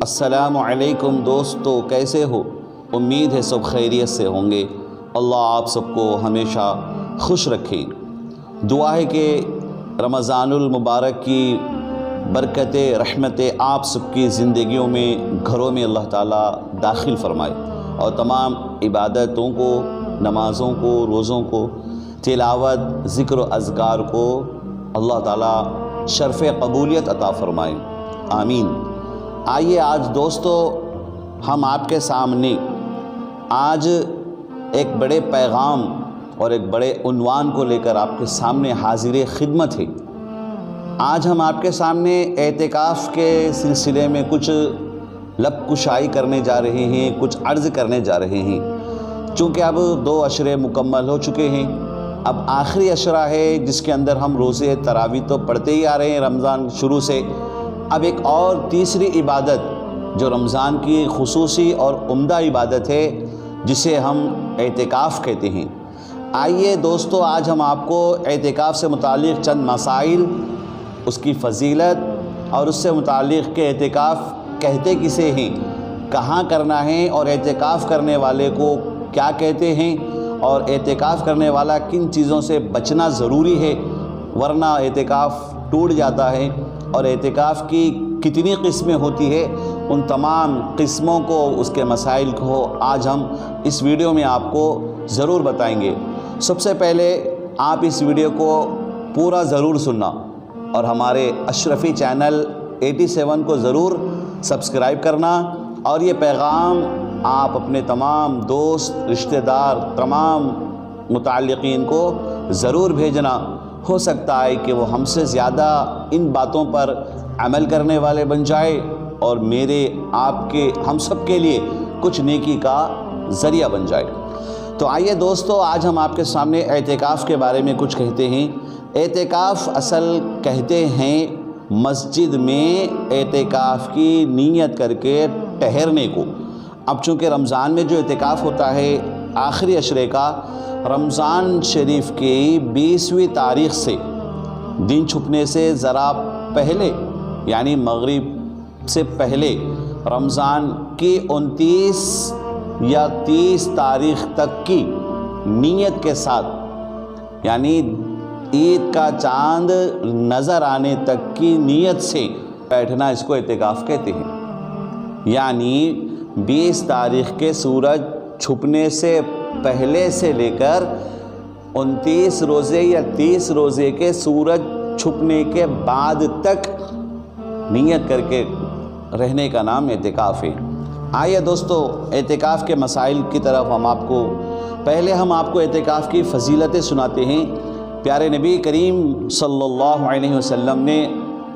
السلام علیکم دوستو، کیسے ہو؟ امید ہے سب خیریت سے ہوں گے۔ اللہ آپ سب کو ہمیشہ خوش رکھے۔ دعا ہے کہ رمضان المبارک کی برکتیں، رحمتیں آپ سب کی زندگیوں میں، گھروں میں اللہ تعالیٰ داخل فرمائے، اور تمام عبادتوں کو، نمازوں کو، روزوں کو، تلاوت، ذکر و اذکار کو اللہ تعالیٰ شرف قبولیت عطا فرمائے، آمین۔ آئیے آج دوستو ہم آپ کے سامنے آج ایک بڑے پیغام اور ایک بڑے عنوان کو لے کر آپ کے سامنے حاضر خدمت ہے۔ آج ہم آپ کے سامنے اعتکاف کے سلسلے میں کچھ لب کشائی کرنے جا رہے ہیں، کچھ عرض کرنے جا رہے ہیں۔ چونکہ اب 2 عشرے مکمل ہو چکے ہیں، اب آخری عشرہ ہے جس کے اندر ہم روزے تراویح تو پڑھتے ہی آ رہے ہیں رمضان شروع سے۔ اب ایک اور تیسری عبادت جو رمضان کی خصوصی اور عمدہ عبادت ہے، جسے ہم اعتکاف کہتے ہیں۔ آئیے دوستو آج ہم آپ کو اعتکاف سے متعلق چند مسائل، اس کی فضیلت اور اس سے متعلق کہ اعتکاف کہتے کسے ہیں، کہاں کرنا ہے، اور اعتکاف کرنے والے کو کیا کہتے ہیں، اور اعتکاف کرنے والا کن چیزوں سے بچنا ضروری ہے، ورنہ اعتکاف ٹوٹ جاتا ہے، اور اعتکاف کی کتنی قسمیں ہوتی ہے، ان تمام قسموں کو، اس کے مسائل کو آج ہم اس ویڈیو میں آپ کو ضرور بتائیں گے۔ سب سے پہلے آپ اس ویڈیو کو پورا ضرور سننا، اور ہمارے اشرفی چینل 87 کو ضرور سبسکرائب کرنا، اور یہ پیغام آپ اپنے تمام دوست، رشتہ دار، تمام متعلقین کو ضرور بھیجنا۔ ہو سکتا ہے کہ وہ ہم سے زیادہ ان باتوں پر عمل کرنے والے بن جائے، اور میرے، آپ کے، ہم سب کے لیے کچھ نیکی کا ذریعہ بن جائے۔ تو آئیے دوستو آج ہم آپ کے سامنے اعتکاف کے بارے میں کچھ کہتے ہیں۔ اعتکاف اصل کہتے ہیں مسجد میں اعتکاف کی نیت کر کے ٹھہرنے کو۔ اب چونکہ رمضان میں جو اعتکاف ہوتا ہے آخری عشرے کا، رمضان شریف کی 20ویں تاریخ سے، دن چھپنے سے ذرا پہلے، یعنی مغرب سے پہلے، رمضان کی 29 یا 30 تاریخ تک کی نیت کے ساتھ، یعنی عید کا چاند نظر آنے تک کی نیت سے بیٹھنا، اس کو اعتکاف کہتے ہیں۔ یعنی 20 تاریخ کے سورج چھپنے سے پہلے سے لے کر 29 روزے یا 30 روزے کے سورج چھپنے کے بعد تک نیت کر کے رہنے کا نام اعتکاف ہے۔ آئیے دوستو اعتکاف کے مسائل کی طرف ہم آپ کو اعتکاف کی فضیلتیں سناتے ہیں۔ پیارے نبی کریم صلی اللہ علیہ وسلم نے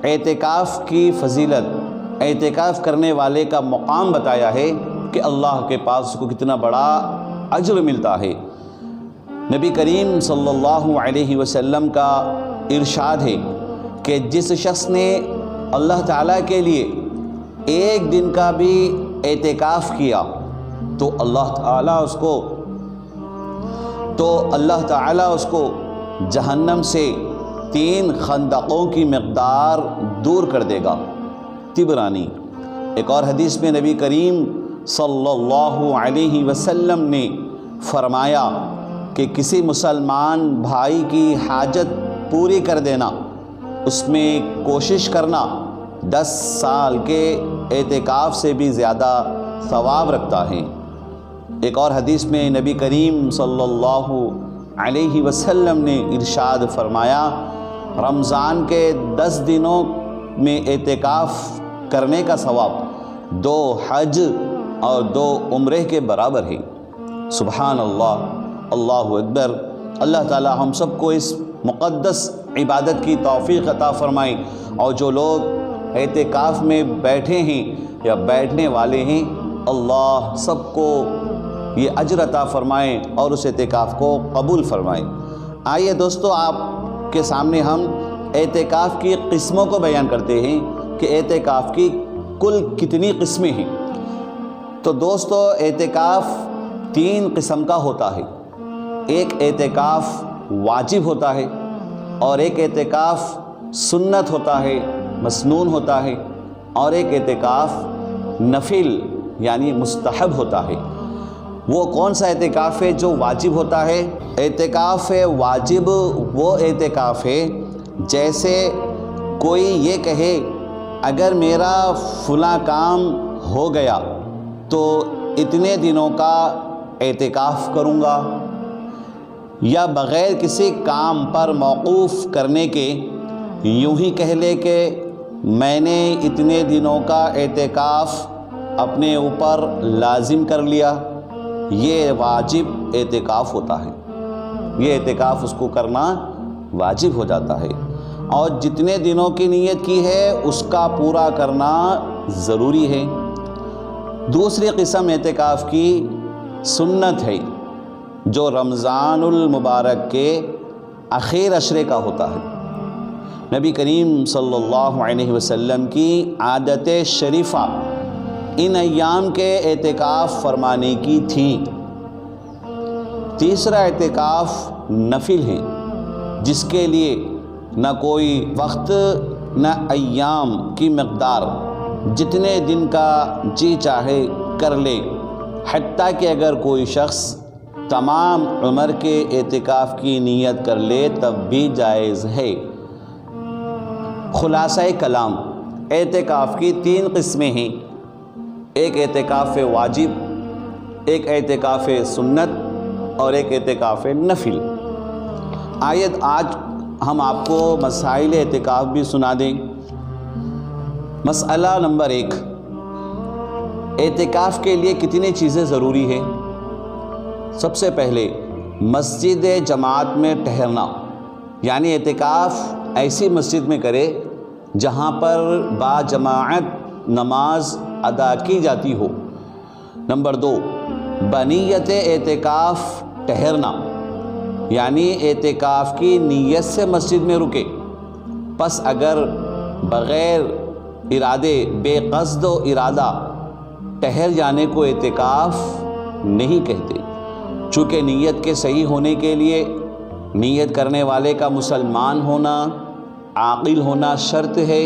اعتکاف کی فضیلت، اعتکاف کرنے والے کا مقام بتایا ہے کہ اللہ کے پاس اس کو کتنا بڑا اجر ملتا ہے۔ نبی کریم صلی اللہ علیہ وسلم کا ارشاد ہے کہ جس شخص نے اللہ تعالیٰ کے لیے ایک دن کا بھی اعتکاف کیا تو اللہ تعالیٰ اس کو جہنم سے 3 خندقوں کی مقدار دور کر دے گا۔ طبرانی۔ ایک اور حدیث میں نبی کریم صلی اللہ علیہ وسلم نے فرمایا کہ کسی مسلمان بھائی کی حاجت پوری کر دینا، اس میں کوشش کرنا 10 سال کے اعتکاف سے بھی زیادہ ثواب رکھتا ہے۔ ایک اور حدیث میں نبی کریم صلی اللہ علیہ وسلم نے ارشاد فرمایا، رمضان کے 10 دنوں میں اعتکاف کرنے کا ثواب 2 حج اور 2 عمرے کے برابر ہے۔ سبحان اللہ، اللہ اکبر۔ اللہ تعالی ہم سب کو اس مقدس عبادت کی توفیق عطا فرمائے، اور جو لوگ اعتکاف میں بیٹھے ہیں یا بیٹھنے والے ہیں، اللہ سب کو یہ اجر عطا فرمائے اور اس اعتکاف کو قبول فرمائے۔ آئیے دوستو آپ کے سامنے ہم اعتکاف کی قسموں کو بیان کرتے ہیں کہ اعتکاف کی کل کتنی قسمیں ہیں۔ تو دوستو اعتکاف 3 قسم کا ہوتا ہے۔ ایک اعتکاف واجب ہوتا ہے، اور ایک اعتکاف سنت ہوتا ہے، مسنون ہوتا ہے، اور ایک اعتکاف نفل یعنی مستحب ہوتا ہے۔ وہ کون سا اعتکاف ہے جو واجب ہوتا ہے؟ اعتکاف واجب وہ اعتکاف ہے جیسے کوئی یہ کہے اگر میرا فلاں کام ہو گیا تو اتنے دنوں کا اعتکاف کروں گا، یا بغیر کسی کام پر موقوف کرنے کے یوں ہی کہہ لے کہ میں نے اتنے دنوں کا اعتکاف اپنے اوپر لازم کر لیا، یہ واجب اعتکاف ہوتا ہے۔ یہ اعتکاف اس کو کرنا واجب ہو جاتا ہے، اور جتنے دنوں کی نیت کی ہے اس کا پورا کرنا ضروری ہے۔ دوسری قسم اعتکاف کی سنت ہے جو رمضان المبارک کے آخر عشرے کا ہوتا ہے۔ نبی کریم صلی اللہ علیہ وسلم کی عادت شریفہ ان ایام کے اعتکاف فرمانے کی تھی۔ تیسرا اعتکاف نفل ہے جس کے لیے نہ کوئی وقت نہ ایام کی مقدار، جتنے دن کا جی چاہے کر لے، حتیٰ کہ اگر کوئی شخص تمام عمر کے اعتکاف کی نیت کر لے تب بھی جائز ہے۔ خلاصہ کلام، اعتکاف کی 3 قسمیں ہیں، ایک اعتکاف واجب، ایک اعتکاف سنت اور ایک اعتکاف نفل۔ آج ہم آپ کو مسائل اعتکاف بھی سنا دیں۔ مسئلہ نمبر 1، اعتکاف کے لیے کتنی چیزیں ضروری ہیں؟ سب سے پہلے مسجد جماعت میں ٹھہرنا، یعنی اعتکاف ایسی مسجد میں کرے جہاں پر باجماعت نماز ادا کی جاتی ہو۔ نمبر 2، بنیت اعتکاف ٹھہرنا، یعنی اعتکاف کی نیت سے مسجد میں رکے، پس اگر بغیر ارادے بے قصد و ارادہ ٹھہر جانے کو اعتکاف نہیں کہتے، چونکہ نیت کے صحیح ہونے کے لیے نیت کرنے والے کا مسلمان ہونا، عاقل ہونا شرط ہے،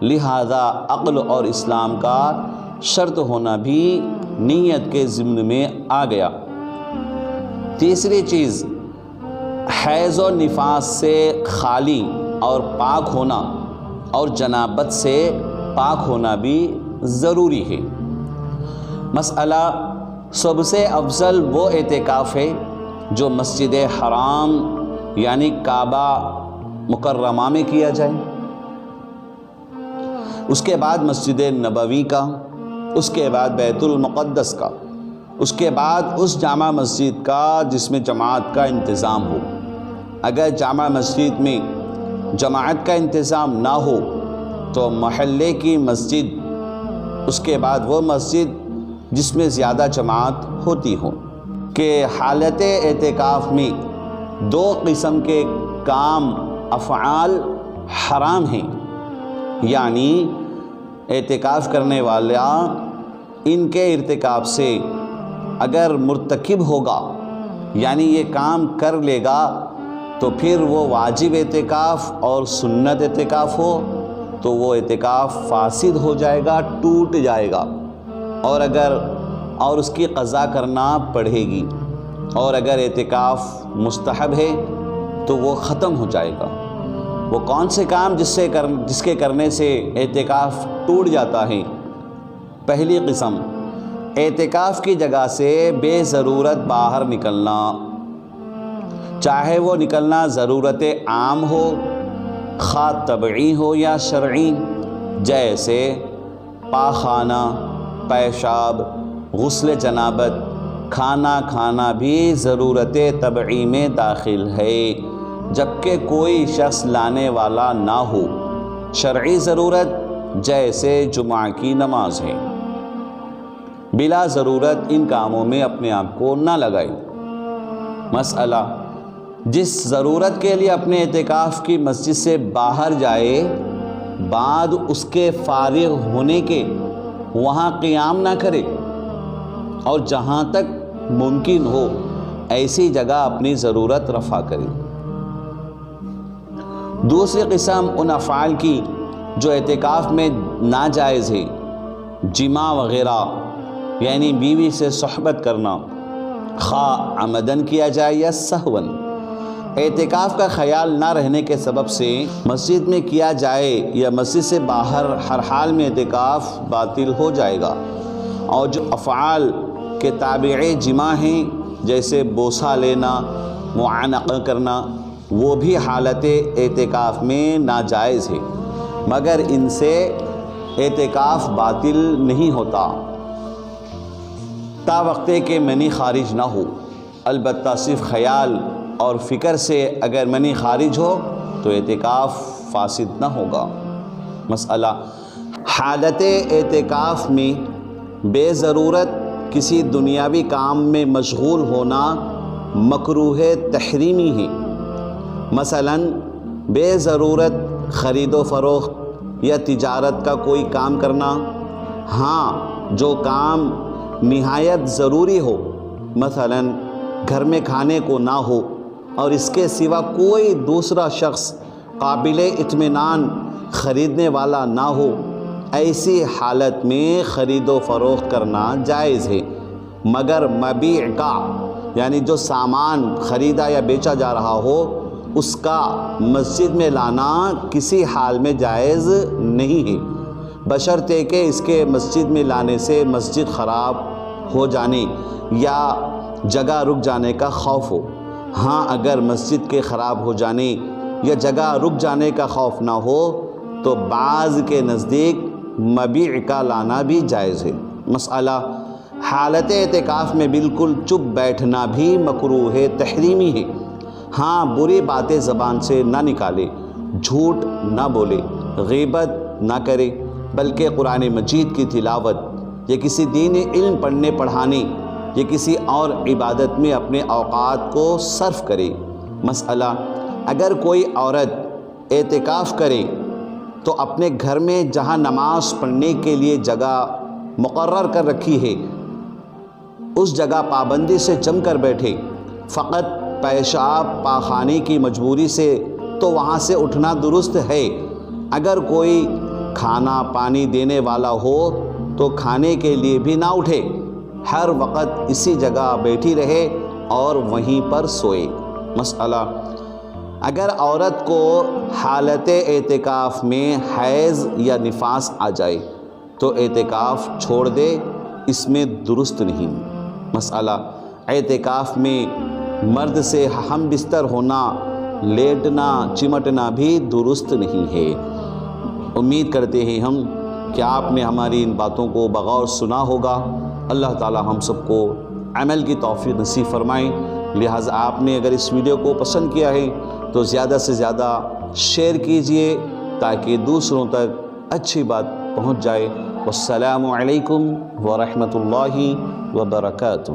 لہذا عقل اور اسلام کا شرط ہونا بھی نیت کے ضمن میں آ گیا۔ تیسری چیز، حیض و نفاس سے خالی اور پاک ہونا اور جنابت سے پاک ہونا بھی ضروری ہے۔ مسئلہ، سب سے افضل وہ اعتکاف ہے جو مسجد حرام یعنی کعبہ مکرمہ میں کیا جائے، اس کے بعد مسجد نبوی کا، اس کے بعد بیت المقدس کا، اس کے بعد اس جامع مسجد کا جس میں جماعت کا انتظام ہو۔ اگر جامع مسجد میں جماعت کا انتظام نہ ہو تو محلے کی مسجد، اس کے بعد وہ مسجد جس میں زیادہ جماعت ہوتی ہو۔ کہ حالت اعتکاف میں 2 قسم کے کام افعال حرام ہیں، یعنی اعتکاف کرنے والا ان کے ارتکاب سے اگر مرتکب ہوگا، یعنی یہ کام کر لے گا، تو پھر وہ واجب اعتکاف اور سنت اعتکاف ہو تو وہ اعتکاف فاسد ہو جائے گا، ٹوٹ جائے گا، اور اس کی قضا کرنا پڑے گی، اور اگر اعتکاف مستحب ہے تو وہ ختم ہو جائے گا۔ وہ کون سے کام جس کے کرنے سے اعتکاف ٹوٹ جاتا ہے؟ پہلی قسم، اعتکاف کی جگہ سے بے ضرورت باہر نکلنا، چاہے وہ نکلنا ضرورت عام ہو، خواہ طبعی ہو یا شرعی، جیسے پاخانہ، پیشاب، غسل جنابت، کھانا کھانا بھی ضرورت طبعی میں داخل ہے، جبکہ کوئی شخص لانے والا نہ ہو۔ شرعی ضرورت جیسے جمعہ کی نماز ہے، بلا ضرورت ان کاموں میں اپنے آپ کو نہ لگائے۔ مسئلہ، جس ضرورت کے لیے اپنے اعتکاف کی مسجد سے باہر جائے، بعد اس کے فارغ ہونے کے وہاں قیام نہ کرے، اور جہاں تک ممکن ہو ایسی جگہ اپنی ضرورت رفع کرے۔ دوسری قسم ان افعال کی جو اعتکاف میں ناجائز ہے، جماع وغیرہ یعنی بیوی سے صحبت کرنا خواہ عمدن کیا جائے یا سہون، اعتکاف کا خیال نہ رہنے کے سبب سے مسجد میں کیا جائے یا مسجد سے باہر، ہر حال میں اعتکاف باطل ہو جائے گا۔ اور جو افعال کے تابع جماع ہیں جیسے بوسہ لینا، معانقہ کرنا، وہ بھی حالت اعتکاف میں ناجائز ہے، مگر ان سے اعتکاف باطل نہیں ہوتا تا وقت کہ منی خارج نہ ہو۔ البتہ صرف خیال اور فکر سے اگر منی خارج ہو تو اعتکاف فاسد نہ ہوگا۔ مسئلہ، حالت اعتکاف میں بے ضرورت کسی دنیاوی کام میں مشغول ہونا مکروہ تحریمی ہے۔ مثلاً بے ضرورت خرید و فروخت یا تجارت کا کوئی کام کرنا، ہاں جو کام نہایت ضروری ہو، مثلاً گھر میں کھانے کو نہ ہو اور اس کے سوا کوئی دوسرا شخص قابل اطمینان خریدنے والا نہ ہو، ایسی حالت میں خرید و فروخت کرنا جائز ہے، مگر مبیع کا یعنی جو سامان خریدا یا بیچا جا رہا ہو اس کا مسجد میں لانا کسی حال میں جائز نہیں ہے، بشرطے کہ اس کے مسجد میں لانے سے مسجد خراب ہو جانے یا جگہ رک جانے کا خوف ہو۔ ہاں اگر مسجد کے خراب ہو جانے یا جگہ رک جانے کا خوف نہ ہو تو بعض کے نزدیک مبیع کا لانا بھی جائز ہے۔ مسئلہ، حالت اعتکاف میں بالکل چپ بیٹھنا بھی مکروہ تحریمی ہے۔ ہاں بری باتیں زبان سے نہ نکالے، جھوٹ نہ بولے، غیبت نہ کرے، بلکہ قرآن مجید کی تلاوت یا کسی دینی علم پڑھنے پڑھانے یا کسی اور عبادت میں اپنے اوقات کو صرف کرے۔ مسئلہ، اگر کوئی عورت اعتکاف کرے تو اپنے گھر میں جہاں نماز پڑھنے کے لیے جگہ مقرر کر رکھی ہے اس جگہ پابندی سے جم کر بیٹھے، فقط پیشاب پاخانے کی مجبوری سے تو وہاں سے اٹھنا درست ہے۔ اگر کوئی کھانا پانی دینے والا ہو تو کھانے کے لیے بھی نہ اٹھے، ہر وقت اسی جگہ بیٹھی رہے اور وہیں پر سوئے۔ مسئلہ، اگر عورت کو حالت اعتکاف میں حیض یا نفاس آ جائے تو اعتکاف چھوڑ دے، اس میں درست نہیں۔ مسئلہ، اعتکاف میں مرد سے ہم بستر ہونا، لیٹنا چمٹنا بھی درست نہیں ہے۔ امید کرتے ہیں ہم کہ آپ نے ہماری ان باتوں کو بغور سنا ہوگا۔ اللہ تعالی ہم سب کو عمل کی توفیق نصیب فرمائیں۔ لہٰذا آپ نے اگر اس ویڈیو کو پسند کیا ہے تو زیادہ سے زیادہ شیئر کیجئے تاکہ دوسروں تک اچھی بات پہنچ جائے۔ والسلام علیکم ورحمۃ اللہ وبرکاتہ۔